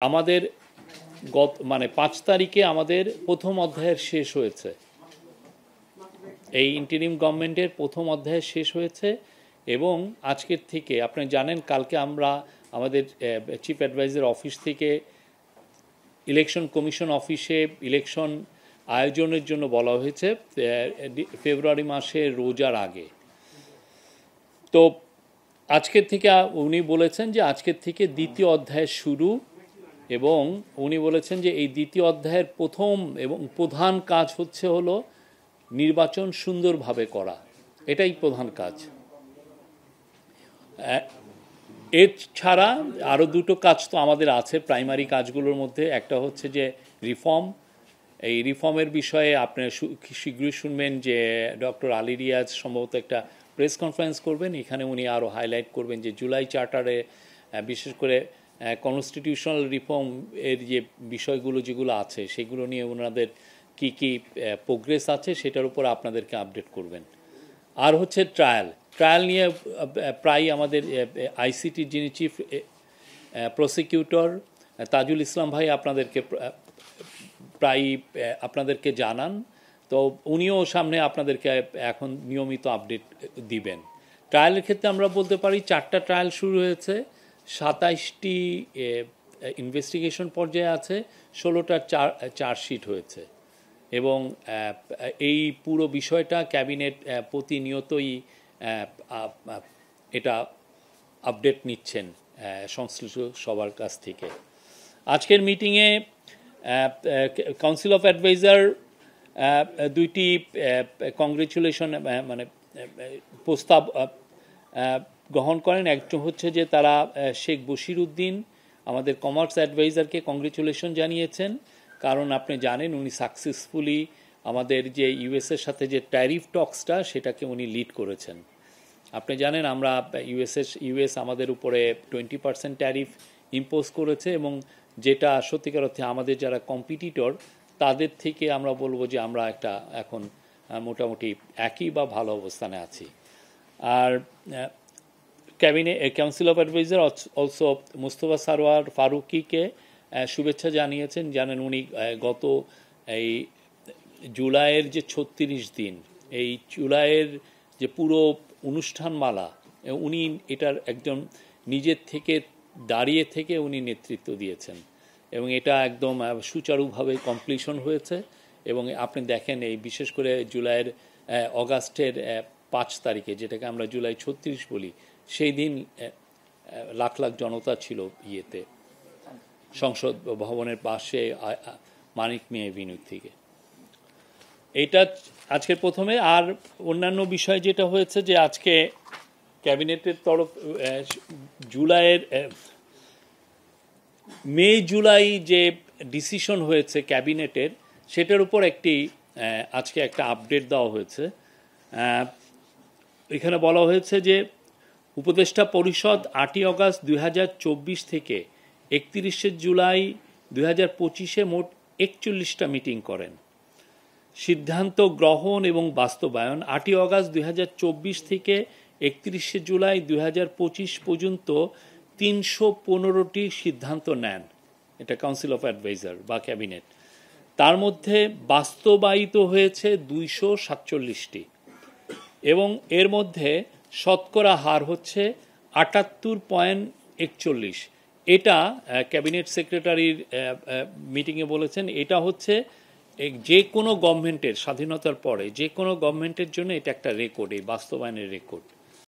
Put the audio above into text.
আমাদের মানে 5 তারিখে আমাদের প্রথম অধ্যায়ের শেষ হয়েছে। এই ইন্টারিম গভর্নমেন্টের প্রথম অধ্যায় শেষ হয়েছে এবং আজকের থেকে আপনি জানেন কালকে আমরা আমাদের চিফ অ্যাডভাইজার অফিস থেকে ইলেকশন কমিশন অফিসে ইলেকশন আয়োজনের জন্য বলা হয়েছে ফেব্রুয়ারি মাসে রোজার আগে। তো আজকের থেকে উনি বলেছেন যে আজকের থেকে দ্বিতীয় অধ্যায় শুরু এবং উনি বলেছেন যে এই দ্বিতীয় অধ্যায়ের প্রথম এবং প্রধান কাজ হলো নির্বাচন সুন্দরভাবে করা, এটাই প্রধান কাজ। এছাড়া আরও দুটো কাজ তো আমাদের আছে প্রাইমারি কাজগুলোর মধ্যে। একটা হচ্ছে যে রিফর্ম। এই রিফর্মের বিষয়ে আপনারা শীঘ্রই শুনবেন যে ডক্টর আলী রিয়াজ সম্ভবত একটা প্রেস কনফারেন্স করবেন, এখানে উনি আরও হাইলাইট করবেন যে জুলাই চার্টারে বিশেষ করে কনস্টিটিউশনাল রিফর্ম এর যে বিষয়গুলো যেগুলো আছে সেগুলো নিয়ে ওনাদের কি কি প্রোগ্রেস আছে সেটার উপর আপনাদেরকে আপডেট করবেন। আর হচ্ছে ট্রায়াল নিয়ে প্রায় আমাদের আইসিটির যিনি চিফ প্রসিকিউটর তাজুল ইসলাম ভাই আপনাদেরকে জানান, তো উনিও সামনে আপনাদেরকে এখন নিয়মিত আপডেট দিবেন। ট্রায়ালের ক্ষেত্রে আমরা বলতে পারি 4টা ট্রায়াল শুরু হয়েছে, 27টি ইনভেস্টিগেশন পর্যায়ে আছে, 16টা চার্জশিট হয়েছে এবং এই পুরো বিষয়টা ক্যাবিনেট প্রতিনিয়তই এটা আপডেট নিচ্ছেন সংশ্লিষ্ট সবার কাছ থেকে। আজকের মিটিংয়ে কাউন্সিল অফ অ্যাডভাইজার দুইটি কংগ্রেচুলেশন মানে প্রস্তাব গ্রহণ করেন। একটা হচ্ছে যে তারা শেখ বশির উদ্দিন আমাদের কমার্স অ্যাডভাইজারকে কংগ্রেচুলেশন জানিয়েছেন, কারণ আপনি জানেন উনি সাকসেসফুলি আমাদের যে ইউএসের সাথে যে ট্যারিফ টক্সটা সেটাকে উনি লিড করেছেন। আপনি জানেন আমরা ইউএস আমাদের উপরে 20% ট্যারিফ ইম্পোজ করেছে এবং যেটা সত্যিকার অর্থে আমাদের যারা কম্পিটিটর তাদের থেকে আমরা বলবো যে আমরা একটা এখন মোটামুটি একই বা ভালো অবস্থানে আছি। আর council of adviser also Mustafa Sarwar ফারুকিকে শুভেচ্ছা জানিয়েছেন। জানেন উনি গত এই জুলাইয়ের যে 36 দিন, এই জুলাইয়ের যে পুরো অনুষ্ঠানমালা উনি এটার একজন নিজের থেকে দাঁড়িয়ে থেকে উনি নেতৃত্ব দিয়েছেন এবং এটা একদম সুচারুভাবে কমপ্লিশন হয়েছে। এবং আপনি দেখেন এই বিশেষ করে জুলাইয়ের অগাস্টের 5 তারিখে, যেটাকে আমরা জুলাই 36 বলি, সেই দিন লাখ লাখ জনতা ছিল ইয়েতে সংসদ ভবনের পাশে মানিক মিয়া এভিনিউ থেকে। এইটা আজকের প্রথমে। আর অন্যান্য বিষয় যেটা হয়েছে যে আজকে ক্যাবিনেটের তরফ মে জুলাই যে ডিসিশন হয়েছে ক্যাবিনেটের সেটার উপর আজকে একটা আপডেট দেওয়া হয়েছে। এখানে বলা হয়েছে যে উপদেষ্টা পরিষদ 8ই অগাস্ট 2024 থেকে 31শে জুলাই 2025-এ মোট 41টা মিটিং করেন। সিদ্ধান্ত গ্রহণ এবং বাস্তবায়ন 8ই অগাস্ট 2024 থেকে 31শে জুলাই 2025 পর্যন্ত 315টি সিদ্ধান্ত নেন, এটা কাউন্সিল অফ অ্যাডভাইজার বা ক্যাবিনেট। তার মধ্যে বাস্তবায়িত হয়েছে 247টি এবং এর মধ্যে শতকরা হার হচ্ছে 78.41। এটা ক্যাবিনেট সেক্রেটারির মিটিংয়ে বলেছেন এটা হচ্ছে যে কোনো গভর্নমেন্টের স্বাধীনতার পরে যে কোনো গভর্নমেন্টের জন্য এটা একটা রেকর্ড, এই বাস্তবায়নের রেকর্ড।